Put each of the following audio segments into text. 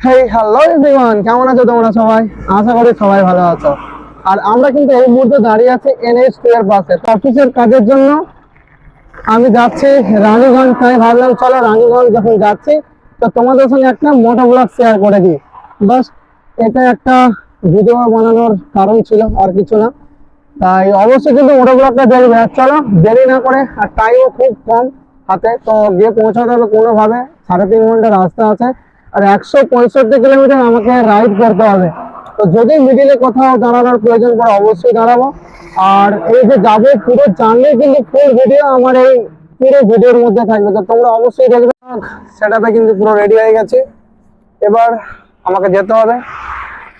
Hey hello everyone, কেমন আছো তোমরা সবাই? আশা করি সবাই ভালো আছো। আর আমরা কিন্তু এই মুহূর্তে দাঁড়িয়ে আছি NH2 এর পাশে। অফিসের কাজের জন্য আমি যাচ্ছি রানীগঞ্জ। তাই ভাবলাম চলো রানীগঞ্জ যখন যাচ্ছি তো তোমাদের সঙ্গে একটা মোটো ব্লগ শেয়ার করে দিই। বাস এটা একটা ভিডিও বানানোর কারণ ছিল, আর কিছু না। তাই অবশ্যই কিন্তু মোটো ব্লগটা দেখবে। আর চলো দেরি না করে, আর টাইমও খুব কম হাতে, তো গিয়ে পৌঁছাতে হবে কোনোভাবে। 3.5 ঘন্টা রাস্তা আছে, আর 165 কিলোমিটার আমাকে রাইড করতে হবে। তো যদি মিডিলে কোথাও দাঁড়ানোর প্রয়োজন পড়ে অবশ্যই দাঁড়াবো। আর এই যে যাবো পুরো জার্নি কিন্তু ফুল ভিডিও আমার এই পুরো ভিডিওর মধ্যে থাকবে, তো তোমরা অবশ্যই দেখবে। সেটাতে কিন্তু পুরো রেডি হয়ে গেছে, এবার আমাকে যেতে হবে।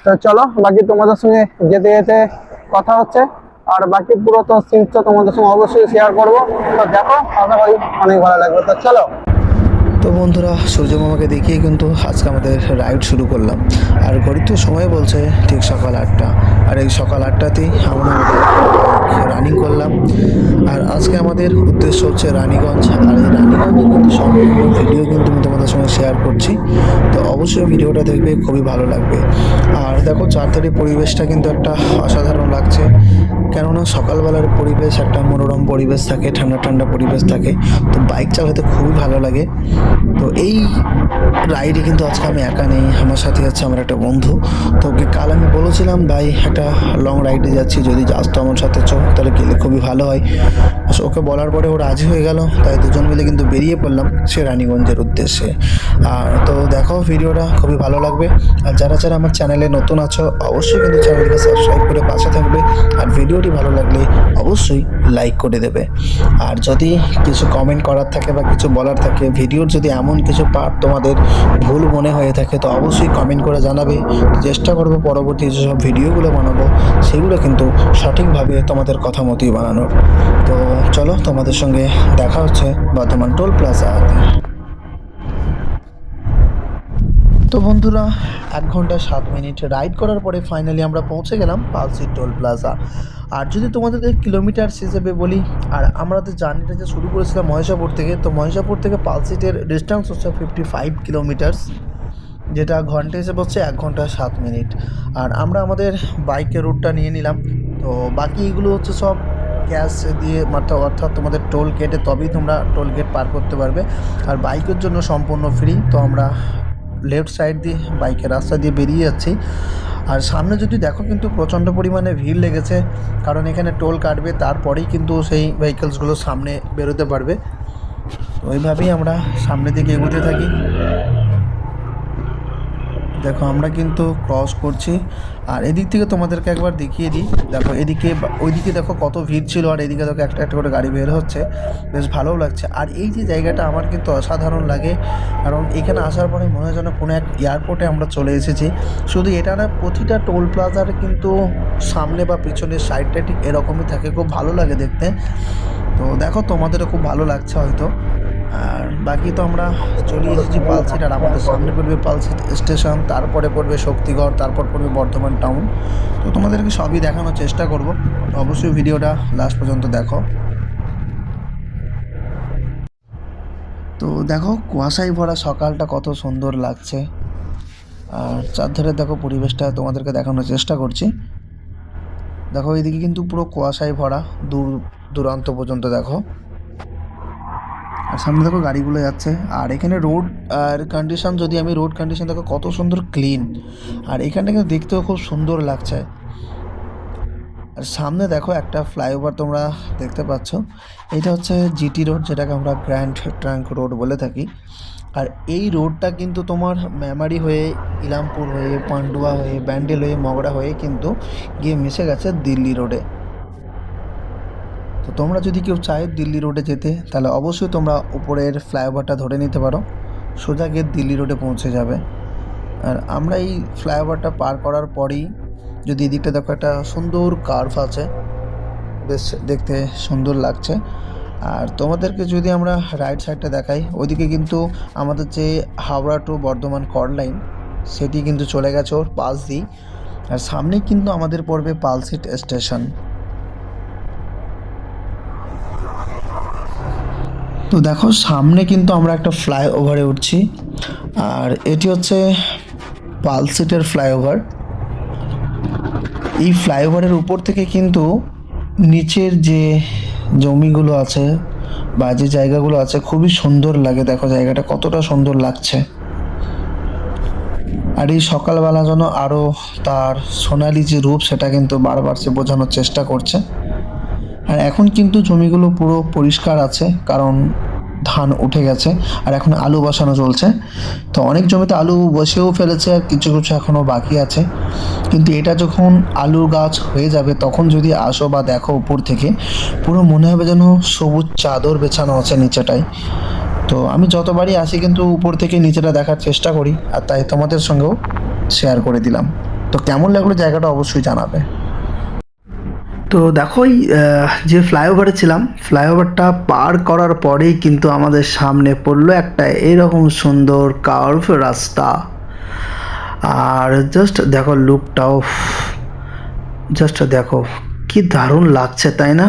তো চলো বাকি তোমাদের সঙ্গে যেতে যেতে কথা হচ্ছে, আর বাকি পুরো তো সিনস তো তোমাদের সঙ্গে অবশ্যই শেয়ার করবো। তো দেখো, আশা করি অনেক ভালো লাগবে। তো চলো। তো বন্ধুরা, সূর্য মামাকে দেখিয়ে কিন্তু আজকে আমাদের রাইড শুরু করলাম। আর ঘড়িতে সময় বলছে ঠিক সকাল 8টা। আর এই সকাল 8টাতেই আমরা আমাদের রানিং করলাম। আর আজকে আমাদের উদ্দেশ্য হচ্ছে রানীগঞ্জ। আর এই রানীগঞ্জের কিন্তু সম্পূর্ণ ভিডিও কিন্তু আমি তোমাদের সঙ্গে শেয়ার করছি। তো অবশ্যই ভিডিওটা দেখবে, খুবই ভালো লাগবে। আর দেখো চারধারে পরিবেশটা কিন্তু একটা অসাধারণ লাগছে। কেননা সকালবেলার পরিবেশ একটা মনোরম পরিবেশ থাকে, ঠান্ডা ঠান্ডা পরিবেশ থাকে। তো বাইক চালাতে খুবই ভালো লাগে। তো এই রাইডে কিন্তু আজকে আমি একা নেই, আমার সাথে আছে আমার একটা বন্ধু। তো ওকে কাল আমি বলেছিলাম, ভাই একটা লং রাইডে যাচ্ছি, যদি যাস তো আমার সাথে চো, তাহলে গেলে খুবই ভালো হয়। ওকে বলার পরে ও রাজি হয়ে গেল। তাই দুজন মিলে কিন্তু বেরিয়ে পড়লাম সে রানীগঞ্জের উদ্দেশ্যে। আর তো দেখো ভিডিওটা খুবই ভালো লাগবে। আর যারা যারা আমার চ্যানেলে নতুন আছো অবশ্যই কিন্তু চ্যানেলকে সাবস্ক্রাইব করে পাশে থাকবে। আর ভিডিওটি ভালো লাগলে অবশ্যই লাইক করে দেবে। আর যদি কিছু কমেন্ট করার থাকে বা কিছু বলার থাকে, ভিডিওর যদি এমন কিছু পার্ট তোমাদের ভুল মনে হয়ে থাকে তো অবশ্যই কমেন্ট করে জানাবে। চেষ্টা করবো পরবর্তী যেসব ভিডিওগুলো বানাবো সেগুলো কিন্তু সঠিকভাবে তোমাদের কথা মতোই বানানোর। তো চলো, তোমাদের সঙ্গে দেখা হচ্ছে বর্ধমান টোল প্লাজাতে। তো বন্ধুরা, 1 ঘন্টা 7 মিনিট রাইড করার পরে ফাইনালি আমরা পৌঁছে গেলাম পালসি টোল প্লাজা। আর যদি তোমাদেরকে কিলোমিটার হিসেবে বলি, আর আমরা তো জার্নিটা যে শুরু করেছিলাম মহেশাপুর থেকে, তো মহেশাপুর থেকে পালসিটের ডিস্টেন্স হচ্ছে 55 কিলোমিটার্স, যেটা ঘন্টা হিসেবে হচ্ছে 1 ঘন্টা 7 মিনিট। আর আমরা আমাদের বাইকের রুটটা নিয়ে নিলাম। তো বাকি এগুলো হচ্ছে সব ক্যাশ দিয়ে, অর্থাৎ তোমাদের টোল গেটে তবেই তোমরা টোল গেট পার করতে পারবে। আর বাইকের জন্য সম্পূর্ণ ফ্রি। তো আমরা লেফট সাইড দিয়ে বাইকের রাস্তা দিয়ে বেরিয়ে যাচ্ছি। আর সামনে যদি দেখো কিন্তু প্রচণ্ড পরিমাণে ভিড় লেগেছে, কারণ এখানে টোল কাটবে, তারপরেই কিন্তু সেই ভেহিকলসগুলো সামনে বেরোতে পারবে। তো ওইভাবেই আমরা সামনের দিকে এগোতে থাকি। দেখো আমরা কিন্তু ক্রস করছি। আর এদিক থেকে তোমাদেরকে একবার দেখিয়ে দিই। দেখো এদিকে ওইদিকে দেখো কত ভিড় ছিল, আর এদিকে দেখো একটা একটা করে গাড়ি বের হচ্ছে, বেশ ভালোও লাগছে। আর এই যে জায়গাটা আমার কিন্তু অসাধারণ লাগে, কারণ এখানে আসার পরে মনে হয় যেন কোনো এক এয়ারপোর্টে আমরা চলে এসেছি। শুধু এটা না, প্রতিটা টোল প্লাজার কিন্তু সামনে বা পিছনের সাইডটা ঠিক এরকমই থাকে, খুব ভালো লাগে দেখতে। তো দেখো তোমাদেরও খুব ভালো লাগছে হয়তো। আর বাকি তো আমরা চলে এসেছি পালসিট। আর আমাদের সামনে পড়বে পালসিট স্টেশন, তারপরে পড়বে শক্তিগড়, তারপর পড়বে বর্ধমান টাউন। তো তোমাদেরকে সবই দেখানোর চেষ্টা করব। অবশ্যই ভিডিওটা লাস্ট পর্যন্ত দেখো। তো দেখো কুয়াশায় ভরা সকালটা কত সুন্দর লাগছে। আর চারধারে দেখো পরিবেশটা তোমাদেরকে দেখানোর চেষ্টা করছি। দেখো এদিকে কিন্তু পুরো কুয়াশায় ভরা, দূর দূরান্ত পর্যন্ত দেখো। আর সামনে দেখো গাড়িগুলো যাচ্ছে। আর এখানে রোড আর কন্ডিশন, যদি আমি রোড কন্ডিশন দেখো কত সুন্দর ক্লিন। আর এখানটা কিন্তু দেখতেও খুব সুন্দর লাগছে। আর সামনে দেখো একটা ফ্লাইওভার তোমরা দেখতে পাচ্ছ। এটা হচ্ছে জিটি রোড, যেটাকে আমরা গ্র্যান্ড ট্রাঙ্ক রোড বলে থাকি। আর এই রোডটা কিন্তু তোমার মেমারি হয়ে, ইলামপুর হয়ে, পান্ডুয়া হয়ে, ব্যান্ডেল হয়ে, মগরা হয়ে কিন্তু গিয়ে মিশে গেছে দিল্লি রোডে। তো তোমরা যদি কেউ চায় দিল্লি রোডে যেতে, তাহলে অবশ্যই তোমরা উপরের ফ্লাইওভারটা ধরে নিতে পারো, সোজা গিয়ে দিল্লি রোডে পৌঁছে যাবে। আর আমরা এই ফ্লাইওভারটা পার করার পরেই যদি এদিকটা দেখো একটা সুন্দর কার্ভ আছে, বেশ দেখতে সুন্দর লাগছে। আর তোমাদেরকে যদি আমরা রাইট সাইডটা দেখাই, ওইদিকে কিন্তু আমাদের যে Howrah to Bardhaman chord line, সেটি কিন্তু চলে গেছে ওর পাশ দিই। আর সামনেই কিন্তু আমাদের পড়বে পালসিট স্টেশন। তো দেখো সামনে কিন্তু আমরা একটা ফ্লাইওভারে উঠছি। আর এটি হচ্ছে পালসেটের ফ্লাইওভার। এই ফ্লাইওভারের উপর থেকে কিন্তু নিচের যে জমিগুলো আছে বা যে জায়গাগুলো আছে খুবই সুন্দর লাগে। দেখো জায়গাটা কতটা সুন্দর লাগছে। আর এই সকালবেলা যেন আরও তার সোনালি যে রূপ সেটা কিন্তু বারবার সে বোঝানোর চেষ্টা করছে। আর এখন কিন্তু জমিগুলো পুরো পরিষ্কার আছে, কারণ ধান উঠে গেছে আর এখন আলু বসানো চলছে। তো অনেক জমিতে আলু বসেও ফেলেছে আর কিছু কিছু এখনও বাকি আছে। কিন্তু এটা যখন আলু গাছ হয়ে যাবে তখন যদি আসো বা দেখো উপর থেকে, পুরো মনে হবে যেন সবুজ চাদর বেছানো আছে নিচেটায়। তো আমি যতবারই আসি কিন্তু উপর থেকে নিচেটা দেখার চেষ্টা করি, আর তাই তোমাদের সঙ্গেও শেয়ার করে দিলাম। তো কেমন লাগলো জায়গাটা অবশ্যই জানাবে। তো দেখো যে ফ্লাইওভারে ছিলাম, ফ্লাইওভারটা পার করার পরেই কিন্তু আমাদের সামনে পড়লো একটা এরকম সুন্দর কার্ভ রাস্তা। আর জাস্ট দেখো লুকটাও, জাস্ট দেখো কি দারুণ লাগছে, তাই না?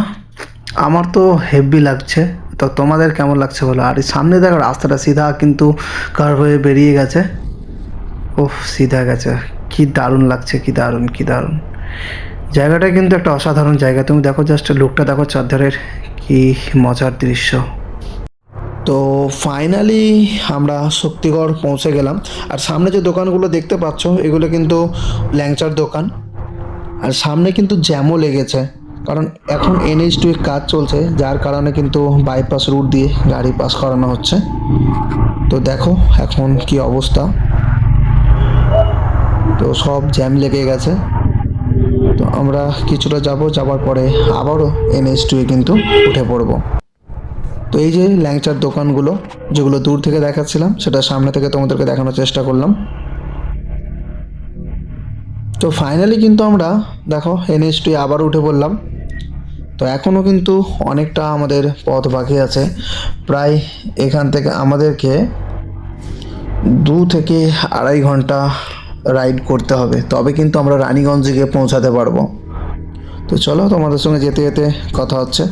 আমার তো হেভি লাগছে। তো তোমাদের কেমন লাগছে বলো। আর এই সামনে দেখো রাস্তাটা সিধা কিন্তু কার্ভ হয়ে বেরিয়ে গেছে। ওহ, সিধা গেছে। কি দারুণ লাগছে, কি দারুণ, কি দারুণ। জায়গাটা কিন্তু একটা অসাধারণ জায়গা। তুমি দেখো জাস্ট লুকটা দেখো চারধারের, কি মজার দৃশ্য। তো ফাইনালি আমরা শক্তিগড় পৌঁছে গেলাম। আর সামনে যে দোকানগুলো দেখতে পাচ্ছ এগুলো কিন্তু ল্যাংচার দোকান। আর সামনে কিন্তু জ্যামও লেগেছে, কারণ এখন NH2 এর কাজ চলছে, যার কারণে কিন্তু বাইপাস রুট দিয়ে গাড়ি পাস করানো হচ্ছে। তো দেখো এখন কি অবস্থা, তো সব জ্যাম লেগে গেছে। তো আমরা কিছুটা যাবার পরে আবারও NH2 এ কিন্তু উঠে পড়ব। তো এই যে ল্যাংচার দোকানগুলো যেগুলো দূর থেকে দেখাচ্ছিলাম, সেটা সামনে থেকে তোমাদেরকে দেখানোর চেষ্টা করলাম। তো ফাইনালি কিন্তু আমরা দেখো NH2 এ আবার উঠে পড়লাম। তো এখনও কিন্তু অনেকটা আমাদের পথ বাকি আছে। প্রায় এখান থেকে আমাদেরকে 2 থেকে 2.5 ঘন্টা রাইড করতে হবে, তবে কিন্তু আমরা রানীগঞ্জে গিয়ে পৌঁছাতে পারবো। তো চলো তোমাদের সঙ্গে যেতে যেতে কথা হচ্ছে।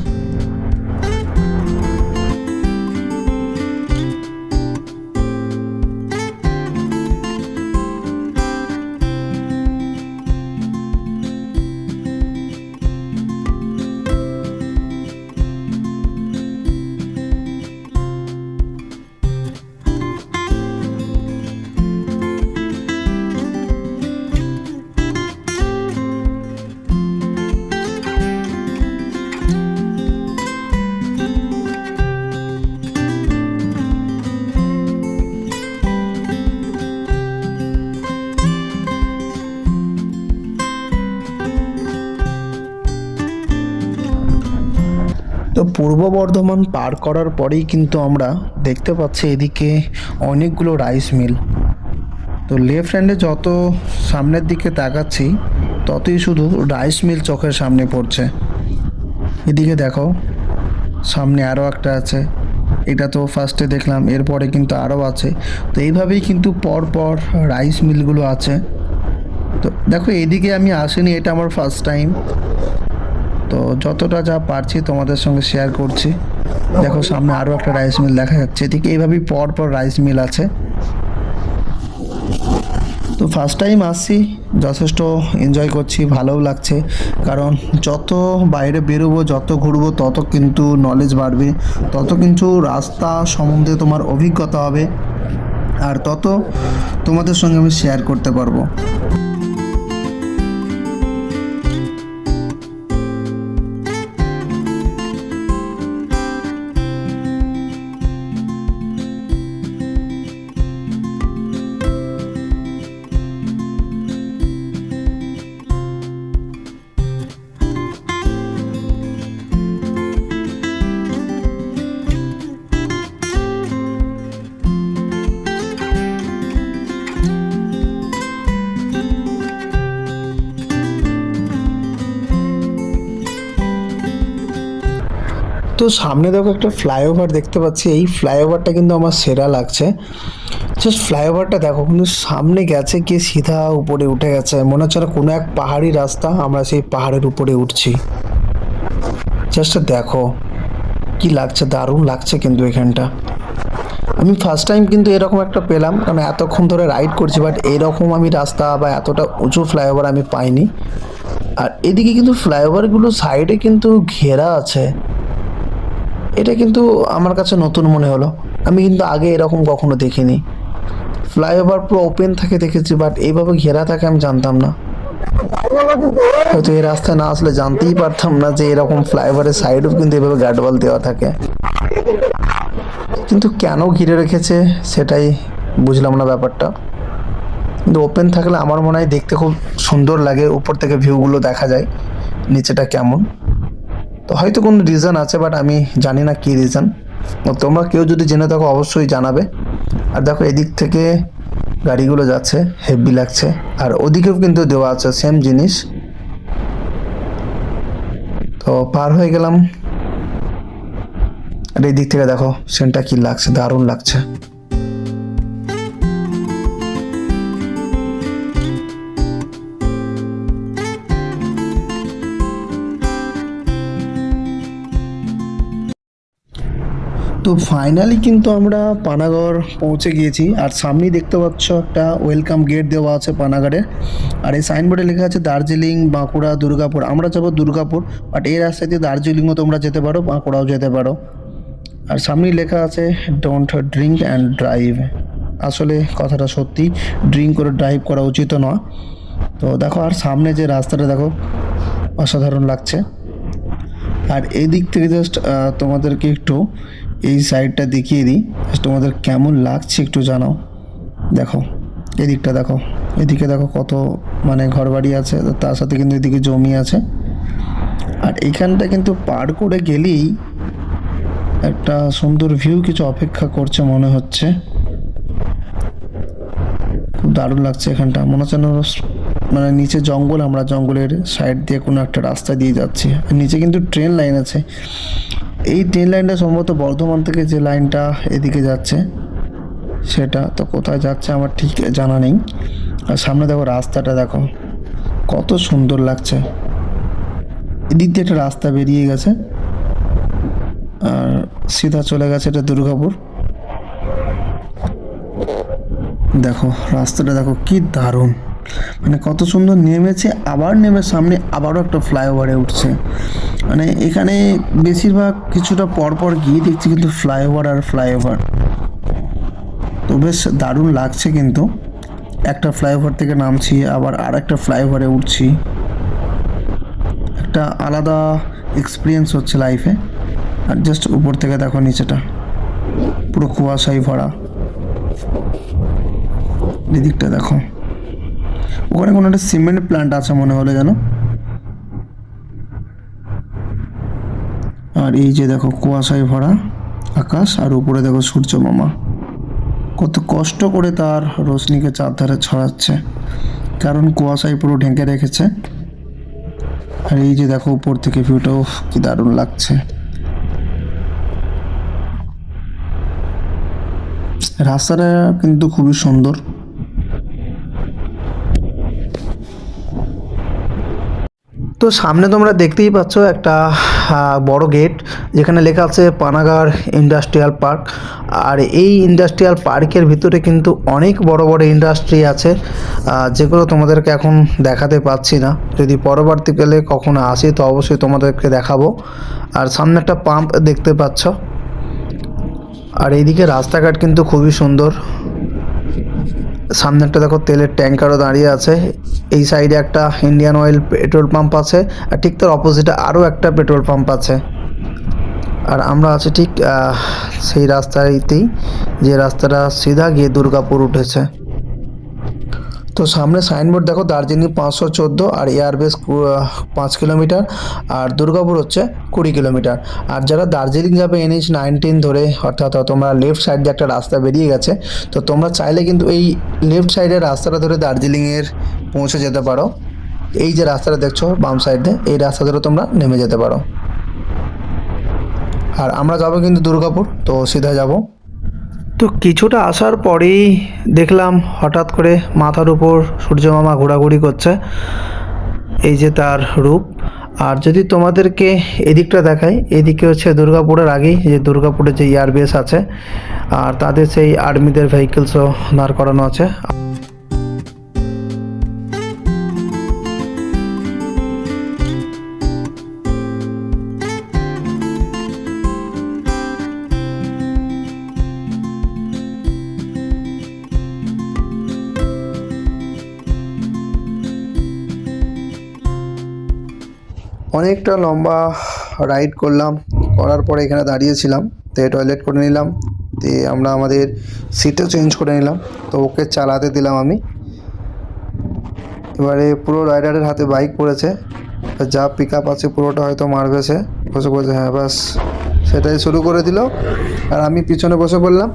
তো পূর্ব বর্ধমান পার করার পরেই কিন্তু আমরা দেখতে পাচ্ছি এদিকে অনেকগুলো রাইস মিল। তো লেফট হ্যান্ডে যত সামনের দিকে তাকাচ্ছি ততই শুধু রাইস মিল চোখের সামনে পড়ছে। এদিকে দেখো সামনে আরও একটা আছে, এটা তো ফার্স্টে দেখলাম, এরপরে কিন্তু আরও আছে। তো এইভাবেই কিন্তু পর পর রাইস মিলগুলো আছে। তো দেখো এদিকে আমি আসিনি, এটা আমার ফার্স্ট টাইম। তো যতটা যা পারছি তোমাদের সঙ্গে শেয়ার করছি। দেখো সামনে আরও একটা রাইস মিল দেখা যাচ্ছে, এদিকে এইভাবেই পর পর রাইস মিল আছে। তো ফার্স্ট টাইম আসছি, যথেষ্ট এনজয় করছি, ভালোও লাগছে। কারণ যত বাইরে বেরোবো, যত ঘুরবো, তত কিন্তু নলেজ বাড়বে, তত কিন্তু রাস্তা সম্বন্ধে তোমার অভিজ্ঞতা হবে, আর তত তোমাদের সঙ্গে আমি শেয়ার করতে পারবো। তো সামনে দেখো একটা ফ্লাইওভার দেখতে পাচ্ছি, এই ফ্লাইওভারটা কিন্তু আমার সেরা লাগছে। জাস্ট ফ্লাইওভারটা দেখো কিন্তু সামনে গেছে গিয়ে সিধা উপরে উঠে গেছে, মনে হচ্ছে না কোনো এক পাহাড়ি রাস্তা, আমরা সেই পাহাড়ের উপরে উঠছি। জাস্ট দেখো কি লাগছে, দারুণ লাগছে কিন্তু এখানটা। আমি ফার্স্ট টাইম কিন্তু এরকম একটা পেলাম, কারণ এতক্ষণ ধরে রাইড করছি, বাট এরকম আমি রাস্তা বা এতটা উঁচু ফ্লাইওভার আমি পাইনি। আর এদিকে কিন্তু ফ্লাইওভারগুলো সাইডে কিন্তু ঘেরা আছে, এটা কিন্তু আমার কাছে নতুন মনে হলো। আমি কিন্তু আগে এরকম কখনো দেখিনি। ফ্লাইওভার পুরো ওপেন থাকে দেখেছি, বাট এইভাবে ঘেরা থাকে আমি জানতাম না। হয়তো এই রাস্তায় না আসলে জানতেই পারতাম না যে এরকম ফ্লাইওভারের সাইডেও কিন্তু এভাবে গার্ডওয়াল দেওয়া থাকে। কিন্তু কেন ঘিরে রেখেছে সেটাই বুঝলাম না ব্যাপারটা। কিন্তু ওপেন থাকলে আমার মনে হয় দেখতে খুব সুন্দর লাগে, উপর থেকে ভিউগুলো দেখা যায় নিচেটা কেমন। তো হয়তো কোনো রিজন আছে, বাট আমি জানি না কী রিজন। তোমরা কেউ যদি জেনে থাকো অবশ্যই জানাবে। আর দেখো এদিক থেকে গাড়িগুলো যাচ্ছে, হেভি লাগছে। আর ওদিকেও কিন্তু দেওয়া আছে সেম জিনিস। তো পার হয়ে গেলাম, আর এই দিক থেকে দেখো সিনটা কি লাগছে, দারুণ লাগছে। তো ফাইনালি কিন্তু আমরা পানাগড় পৌঁছে গিয়েছি। আর সামনেই দেখতে পাচ্ছ একটা ওয়েলকাম গেট দেওয়া আছে পানাগড়ের। আর এই সাইনবোর্ডে লেখা আছে দার্জিলিং, বাঁকুড়া, দুর্গাপুর। আমরা যাবো দুর্গাপুর, বাট এই রাস্তা দিয়ে দার্জিলিংও তোমরা যেতে পারো, বাঁকুড়াও যেতে পারো। আর সামনেই লেখা আছে ডোন্ট ড্রিঙ্ক অ্যান্ড ড্রাইভ। আসলে কথাটা সত্যি, ড্রিঙ্ক করে ড্রাইভ করা উচিত নয়। তো দেখো, আর সামনে যে রাস্তাটা দেখো, অসাধারণ লাগছে। আর এই দিক থেকে জাস্ট তোমাদেরকে একটু এই সাইডটা দেখিয়ে দিই, জাস্ট তোমাদের কেমন লাগছে একটু জানাও। দেখো এদিকটা দেখো, এদিকে দেখো কত মানে ঘরবাড়ি আছে, তার সাথে কিন্তু এদিকে জমি আছে। আর এইখানটা কিন্তু পার করে গেলেই একটা সুন্দর ভিউ কিছু অপেক্ষা করছে মনে হচ্ছে। খুব দারুণ লাগছে এখানটা, মনে হচ্ছে যেন মানে নিচে জঙ্গল, আমরা জঙ্গলের সাইড দিয়ে কোনো একটা রাস্তা দিয়ে যাচ্ছি। আর নিচে কিন্তু ট্রেন লাইন আছে। এই ট্রেন লাইনটা সম্ভবত বর্ধমান থেকে যে লাইনটা এদিকে যাচ্ছে, সেটা তো কোথায় যাচ্ছে আমার ঠিক জানা নেই। আর সামনে দেখো রাস্তাটা দেখো কত সুন্দর লাগছে। এদিক দিয়ে একটা রাস্তা বেরিয়ে গেছে, আর সিধা চলে গেছে এটা দুর্গাপুর। দেখো রাস্তাটা দেখো কি দারুণ, মানে কত সুন্দর নেমেছে, আবার নেমে সামনে আবারও একটা ফ্লাইওভারে উঠছে। মানে এখানে বেশিরভাগ কিছুটা পরপর গিয়ে দেখছি কিন্তু ফ্লাইওভার আর ফ্লাইওভার। তো বেশ দারুণ লাগছে, কিন্তু একটা ফ্লাইওভার থেকে নামছি আবার আর একটা ফ্লাইওভারে উঠছি, একটা আলাদা এক্সপিরিয়েন্স হচ্ছে লাইফে। আর জাস্ট উপর থেকে দেখো নিচেটা পুরো কুয়াশায় ভরা। এদিকটা দেখো, ওখানে কোনো একটা সিমেন্ট প্ল্যান্ট আছে মনে হলো যেন। আর এই যে দেখো কুয়াশায় ভরা আকাশ, আর উপরে দেখো সূর্য মামা কত কষ্ট করে তার রোশনিকে চারধারে ছড়াচ্ছে, কারণ কুয়াশায় পুরো ঢেকে রেখেছে। আর এই যে দেখো উপর থেকে ভিউটাও কি দারুণ লাগছে। রাস্তাটা কিন্তু খুবই সুন্দর। তো সামনে তোমরা দেখতেই পাচ্ছ একটা বড় গেট, যেখানে লেখা আছে পানাগড় ইন্ডাস্ট্রিয়াল পার্ক। আর এই ইন্ডাস্ট্রিয়াল পার্কের ভিতরে কিন্তু অনেক বড় বড় ইন্ডাস্ট্রি আছে, যেগুলো তোমাদেরকে এখন দেখাতে পাচ্ছি না। যদি পরবর্তীকালে কখনো আসি তো অবশ্যই তোমাদেরকে দেখাবো। আর সামনে একটা পাম্প দেখতে পাচ্ছ। আর এইদিকে রাস্তাঘাট কিন্তু খুবই সুন্দর। সামনে একটা দেখো তেলের ট্যাঙ্কারও দাঁড়িয়ে আছে। এই সাইডে একটা ইন্ডিয়ান অয়েল পেট্রোল পাম্প আছে, আর ঠিক তার অপোজিটে আরও একটা পেট্রোল পাম্প আছে। আর আমরা আছি ঠিক সেই রাস্তাতেই, যে রাস্তাটা সিধা গিয়ে দুর্গাপুর উঠেছে। তো সামনে সাইনবোর্ড দেখো দার্জিলিং 514, আর এয়ারবেস 5 কিলোমিটার, আর দুর্গাপুর হচ্ছে 20 কিলোমিটার। আর যারা দার্জিলিং যাবে NH-19 ধরে, অর্থাৎ তোমরা লেফট সাইড দিয়ে একটা রাস্তা বেরিয়ে গেছে, তো তোমরা চাইলে কিন্তু এই লেফট সাইডের রাস্তাটা ধরে দার্জিলিংয়ের পৌঁছে যেতে পারো। এই যে রাস্তাটা দেখছো বাম সাইডে, এই রাস্তা ধরে তোমরা নেমে যেতে পারো। আর আমরা যাবো কিন্তু দুর্গাপুর, তো সিধা যাব। তো কিছুটা আসার পরেই দেখলাম হঠাৎ করে মাথার উপর সূর্যমামা ঘোরাঘুরি করছে, এই যে তার রূপ। আর যদি তোমাদেরকে এদিকটা দেখাই, এদিকে হচ্ছে দুর্গাপুরের আগেই যে দুর্গাপুরের যে এয়ারবেস আছে, আর তাদের সেই আর্মিদের ভেহিকেলসও দাঁড় করানো আছে। অনেকটা লম্বা রাইড করলাম, করার পরে এখানে দাঁড়িয়েছিলাম, তো টয়লেট করে নিলাম, দিয়ে আমরা আমাদের সিটও চেঞ্জ করে নিলাম। তো ওকে চালাতে দিলাম আমি। এবারে পুরো রাইডারের হাতে বাইক পড়েছে, যা পিক আপ আছে পুরোটা হয়তো মারবে সে। বসে বসে হ্যাঁ বাস সেটাই শুরু করে দিল, আর আমি পিছনে বসে পড়লাম।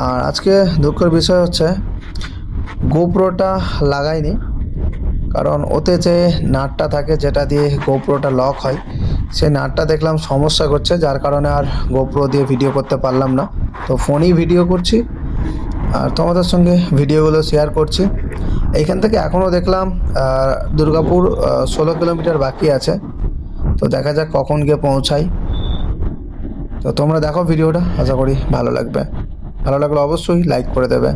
আর আজকে দুঃখের বিষয় হচ্ছে গোপ্রোটা লাগাইনি, কারণ ওতে যে নাটটা থাকে যেটা দিয়ে গোপ্রোটা লক হয়, সেই নাটটা দেখলাম সমস্যা করছে, যার কারণে আর গোপ্রো দিয়ে ভিডিও করতে পারলাম না। তো ফোনেই ভিডিও করছি আর তোমাদের সঙ্গে ভিডিওগুলো শেয়ার করছি। এইখান থেকে এখনও দেখলাম দুর্গাপুর 16 কিলোমিটার বাকি আছে, তো দেখা যাক কখন গিয়ে পৌঁছাই। তো তোমরা দেখো ভিডিওটা, আশা করি ভালো লাগবে। ভালো লাগলে অবশ্যই লাইক করে দেবে।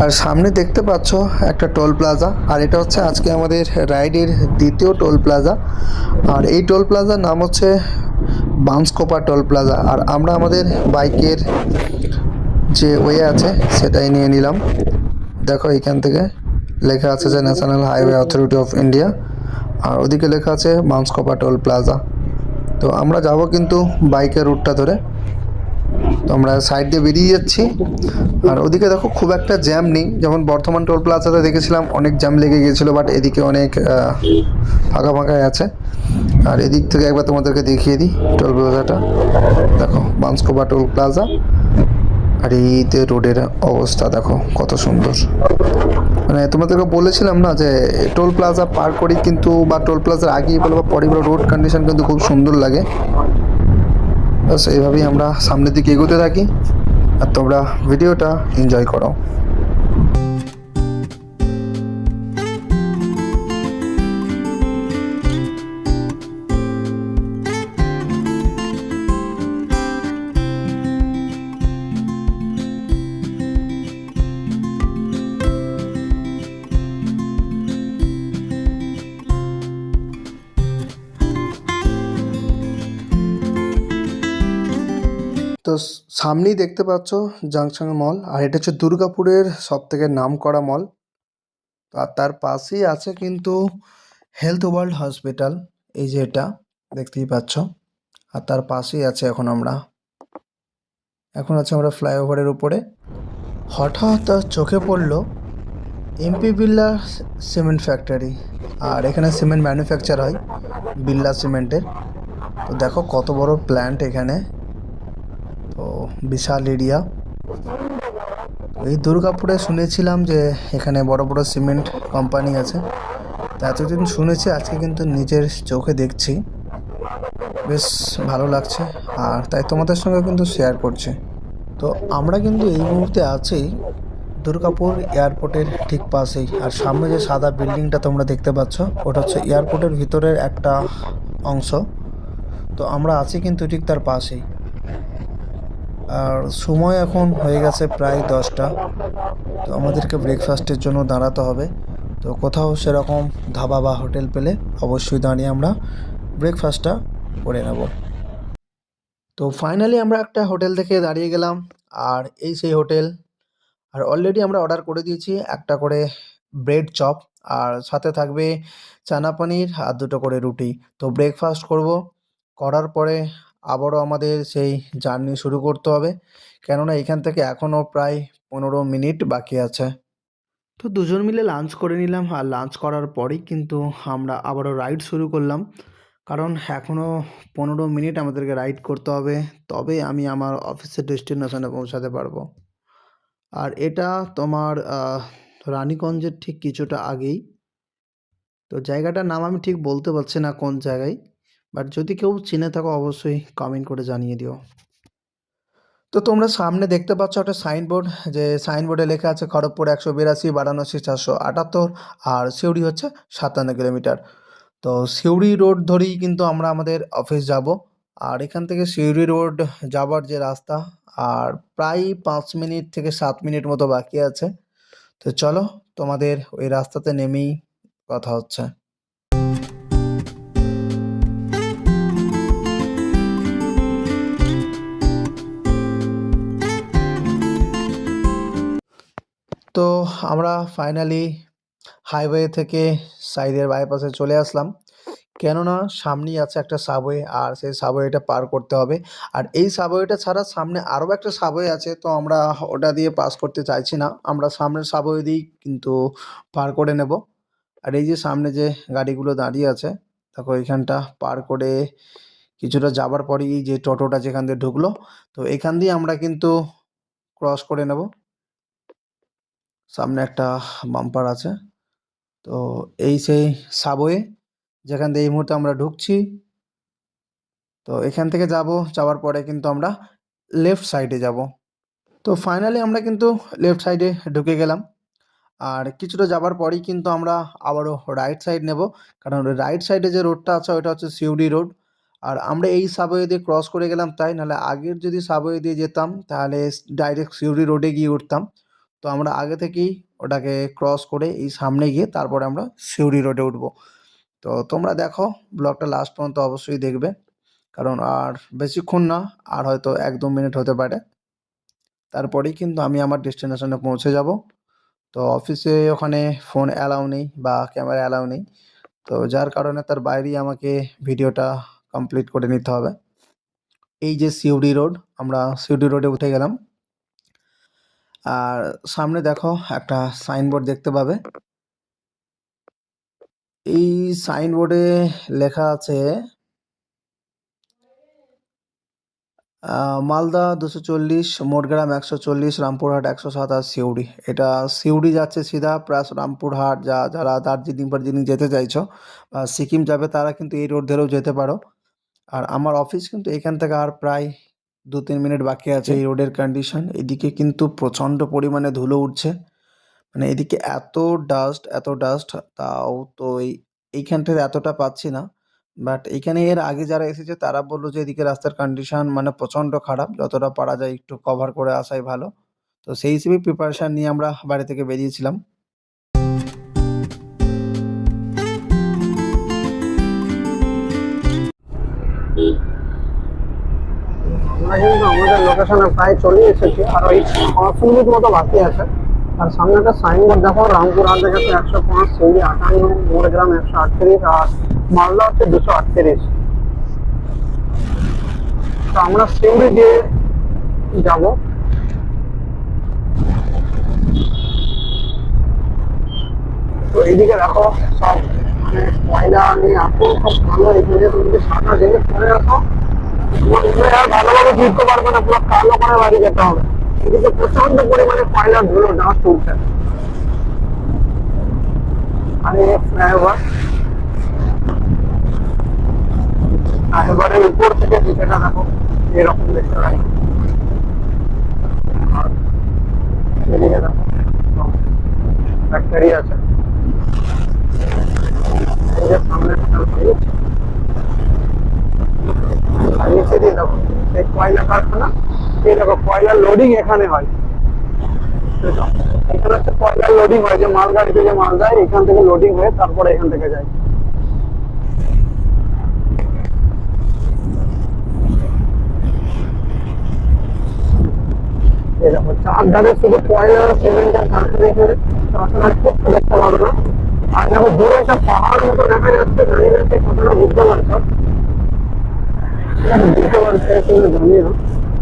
আর সামনে দেখতে পাচ্ছ একটা টোল প্লাজা, আর এটা হচ্ছে আজকে আমাদের রাইডের দ্বিতীয় টোল প্লাজা। আর এই টোল প্লাজার নাম হচ্ছে বান্সকোপা টোল প্লাজা। আর আমরা আমাদের বাইকের যে ওয়ে আছে সেটাই নিয়ে নিলাম। দেখো এখান থেকে লেখা আছে যে National Highway Authority of India, আর ওদিকে লেখা আছে বান্সকোপা টোল প্লাজা। তো আমরা যাব কিন্তু বাইকের রুটটা ধরে। তো আমরা সাইড দিয়ে বেরিয়ে যাচ্ছি। আর ওদিকে দেখো খুব একটা জ্যাম নেই, যেমন বর্ধমান টোল প্লাজাতে দেখেছিলাম অনেক জ্যাম লেগে গিয়েছিলো, বাট এদিকে অনেক ফাঁকা ফাঁকাই আছে। আর এদিক থেকে একবার তোমাদেরকে দেখিয়ে দিই টোল প্লাজাটা। দেখো বান্সকোপা টোল প্লাজা, আর এইতে রোডের অবস্থা দেখো কত সুন্দর। মানে তোমাদেরকে বলেছিলাম না যে টোল প্লাজা পার করি কিন্তু, বা টোল প্লাজার আগেই বলো বা পরে বলো, রোড কন্ডিশন কিন্তু খুব সুন্দর লাগে। বাস এইভাবেই আমরা সামনের দিকে এগোতে থাকি, আর তোমরা ভিডিওটা এনজয় করো। তো সামনেই দেখতে পাচ্ছ জাংশন মল, আর এটা হচ্ছে দুর্গাপুরের সব থেকে নাম করা মল। আর তার পাশেই আছে কিন্তু হেলথ ওয়ার্ল্ড হসপিটাল, এই যে এটা দেখতেই পাচ্ছ। আর তার পাশেই আছে এখন আমরা ফ্লাইওভারের উপরে। হঠাৎ চোখে পড়লো এমপি বিড়লা সিমেন্ট ফ্যাক্টরি, আর এখানে সিমেন্ট ম্যানুফ্যাকচার হয় বিড়লা সিমেন্টের। তো দেখো কত বড় প্ল্যান্ট এখানে, তো বিশাল এরিয়া। এই দুর্গাপুরে শুনেছিলাম যে এখানে বড় বড় সিমেন্ট কোম্পানি আছে, তো এতদিন শুনেছি, আজকে কিন্তু নিজের চোখে দেখছি, বেশ ভালো লাগছে, আর তাই তোমাদের সঙ্গে কিন্তু শেয়ার করছি। তো আমরা কিন্তু এই মুহূর্তে আছি দুর্গাপুর এয়ারপোর্টের ঠিক পাশেই। আর সামনে যে সাদা বিল্ডিংটা তোমরা দেখতে পাচ্ছ ওটা হচ্ছে এয়ারপোর্টের ভিতরের একটা অংশ। তো আমরা আছি কিন্তু ঠিক তার পাশেই। আর সময় এখন হয়ে গেছে প্রায় 10টা। তো আমাদেরকে ব্রেকফাস্টের জন্য দাঁড়াতে হবে। তো কোথাও সেরকম ধাবা বা হোটেল পেলে অবশ্যই দাঁড়িয়ে আমরা ব্রেকফাস্টটা করে নেব। তো ফাইনালি আমরা একটা হোটেল থেকে দাঁড়িয়ে গেলাম, আর এই সেই হোটেল। আর অলরেডি আমরা অর্ডার করে দিয়েছি একটা করে ব্রেড চপ, আর সাথে থাকবে চানা পনির আর 2টো করে রুটি। তো ব্রেকফাস্ট করব, করার পরে আবারও আমাদের সেই জার্নি শুরু করতে হবে, কেননা এখান থেকে এখনও প্রায় 15 মিনিট বাকি আছে। তো দুজন মিলে লাঞ্চ করে নিলাম, আর লাঞ্চ করার পরেই কিন্তু আমরা আবারও রাইড শুরু করলাম, কারণ এখনও 15 মিনিট আমাদেরকে রাইড করতে হবে, তবে আমি আমার অফিসের ডেস্টিনেশনে পৌঁছাতে পারবো। আর এটা তোমার রানীগঞ্জের ঠিক কিছুটা আগেই। তো জায়গাটার নাম আমি ঠিক বলতে পারছি না কোন জায়গায়, বাট যদি কেউ চিনে থাকো অবশ্যই কমেন্ট করে জানিয়ে দিও। তো তোমরা সামনে দেখতে পাচ্ছ একটা সাইনবোর্ড, যে সাইনবোর্ডে লেখা আছে খড়গপুর 182, বারাণসী 478, আর সিউড়ি হচ্ছে 57 কিলোমিটার। তো সিউড়ি রোড ধরেই কিন্তু আমরা আমাদের অফিস যাব। আর এখান থেকে সিউড়ি রোড যাবার যে রাস্তা, আর প্রায় 5 মিনিট থেকে 7 মিনিট মতো বাকি আছে। তো চলো, তোমাদের ওই রাস্তাতে নেমেই কথা হচ্ছে। তো আমরা ফাইনালি হাইওয়ে থেকে সাইডের বাইপাসে চলে আসলাম, কেননা সামনেই আছে একটা সাবওয়ে, আর সেই সাবওয়েটা পার করতে হবে। আর এই সাবওয়েটা ছাড়া সামনে আরও একটা সাবওয়ে আছে, তো আমরা ওটা দিয়ে পাস করতে চাইছি না, আমরা সামনের সাবওয়ে দিয়েই কিন্তু পার করে নেব। আর এই যে সামনে যে গাড়িগুলো দাঁড়িয়ে আছে, দেখো এইখানটা পার করে কিছুটা যাবার পরেই যে টোটোটা যেখান দিয়ে ঢুকলো, তো এখান দিয়ে আমরা কিন্তু ক্রস করে নেব। সামনে একটা বাম্পার আছে, তো এই সেই সাবওয়ে যেখান দিয়ে এই মুহূর্তে আমরা ঢুকছি। তো এখান থেকে যাওয়ার পরে কিন্তু আমরা লেফট সাইডে যাব। তো ফাইনালি আমরা কিন্তু লেফট সাইডে ঢুকে গেলাম, আর কিছুটা যাবার পরেই কিন্তু আমরা আবারও রাইট সাইড নেব, কারণ রাইট সাইডে যে রোডটা আছে ওটা হচ্ছে সিউড়ি রোড। আর আমরা এই সাবওয়ে দিয়ে ক্রস করে গেলাম, তাই নাহলে আগের যদি সাবওয়ে দিয়ে যেতাম তাহলে ডাইরেক্ট সিউড়ি রোডে গিয়ে উঠতাম। তো আমরা আগে থেকেই ওটাকে ক্রস করে এই সামনে গিয়ে তারপরে আমরা সিউড়ি রোডে উঠবো। তো তোমরা দেখো, ব্লগটা লাস্ট পর্যন্ত অবশ্যই দেখবে, কারণ আর বেশিক্ষণ না, আর হয়তো 1-2 মিনিট হতে পারে, তারপরেই কিন্তু আমি আমার ডেস্টিনেশনে পৌঁছে যাব। তো অফিসে ওখানে ফোন অ্যালাউ নেই বা ক্যামেরা অ্যালাউ নেই, তো যার কারণে তার বাইরেই আমাকে ভিডিওটা কমপ্লিট করে নিতে হবে। এই যে সিউড়ি রোড, আমরা সিউড়ি রোডে উঠে গেলাম, আর সামনে দেখো একটা সাইনবোর্ড দেখতে পাবে। এই সাইনবোর্ডে লেখা আছে মালদা 240, মোটগ্রাম 140, রামপুরহাট 107, আর সিউড়ি। এটা সিউড়ি যাচ্ছে সিধা, প্লাস রামপুরহাট যারা দার্জিলিং ফার্জিলিং যেতে চাইছো বা সিকিম যাবে তারা কিন্তু এই রোড ধরেও যেতে পারো। আর আমার অফিস কিন্তু এখান থেকে আর প্রায় 2-3 মিনিট বাকি আছে। এই রোডের কন্ডিশন, এদিকে কিন্তু প্রচণ্ড পরিমাণে ধুলো উঠছে, মানে এদিকে এত ডাস্ট, তাও তো এইখানটাতে এতটা পাচ্ছি না। বাট এইখানে এর আগে যারা এসেছে তারা বললো যে এদিকে রাস্তার কন্ডিশন মানে প্রচণ্ড খারাপ, যতটা পারা যায় একটু কভার করে আসাই ভালো। তো সেই হিসেবেই প্রিপারেশান নিয়ে আমরা বাড়ি থেকে বেরিয়েছিলাম। আমরা কিন্তু আমাদের লোকেশনে প্রায় চলে এসেছি, আর ওই 5 মিনিট মতো বাকি আছে। আর সামনে একটা সাইনবোর্ড দেখো, রামপুরহাট দেখাচ্ছে 105, সিউড়ি 58, মোড়গ্রাম 138, আর মালদা হচ্ছে 238। তো আমরা সিউড়ি দিয়ে যাব। তো এইদিকে দেখো সব মানে ময়লা নিয়ে এত সব ভালো, এখানে তুমি যদি সাদা জিনিস পরে রাখো তোমার আর ভালোভাবে ফিরতে পারবে না, পুরো কালো করে বাড়ি যেতে হবে। এদিকে প্রচন্ড পরিমাণে ময়লা ধুলো ডাস্ট উঠছে। আর এই ফ্লাইওভার, ফ্লাইওভারের উপর থেকে নিচেটা দেখো এরকম দেখতে পাই। আর এদিকে দেখো ফ্যাক্টরি আছে, এই যে সামনে আর নিচে দিয়ে দেখো এই কয়লা কারখানা। এই দেখো কয়লার লোডিং এখানে হয়, এখানে হচ্ছে কয়লার লোডিং হয়, যে মালগাড়িতে যে মাল যায় এখান থেকে লোডিং হয়ে তারপরে এখান থেকে যায়। এই দেখো চারধারে শুধু কয়লা সিমেন্টের কারখানা, এখানে কারখানার করতে দেখতে পারো না। আর দেখো দূরে একটা পাহাড় মতো দেখা যাচ্ছে, জানি না সে কতটা বুঝতে পারছো। দেখতে পাচ্ছি আসলে জানি না,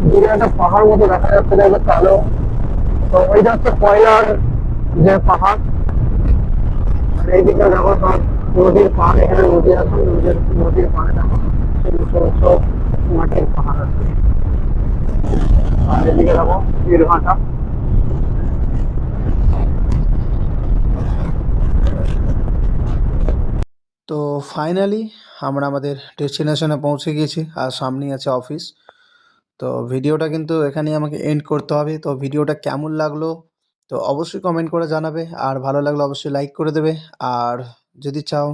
দূরে একটা পাহাড় মতো দেখা যাচ্ছে, দেখবে কালো। তো ওইটা হচ্ছে কয়লার যে পাহাড়। আর এইদিকে দেখো সব নদীর পাড়, এখানে নদী আছে, নদীর পাড়ে দেখো উঁচু উঁচু মাটির পাহাড় আছে। আর এদিকে দেখো বীরভাটা। তো ফাইনালি আমরা আমাদের ডেস্টিনেশনে পৌঁছে গিয়েছি আর সামনেই আছে অফিস। তো ভিডিওটা কিন্তু এখানেই আমাকে এন্ড করতে হবে। তো ভিডিওটা কেমন লাগলো তো অবশ্যই কমেন্ট করে জানাবে, আর ভালো লাগলে অবশ্যই লাইক করে দেবে। আর যদি চাও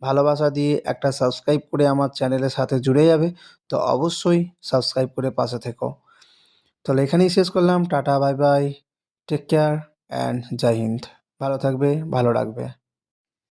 ভালোবাসা দিয়ে একটা সাবস্ক্রাইব করে আমার চ্যানেলের সাথে জুড়ে যাবে, তো অবশ্যই সাবস্ক্রাইব করে পাশে থেকো। তাহলে এখানেই শেষ করলাম। টাটা, bye bye, take care and Jai Hind. ভালো থাকবে, ভালো রাখবে।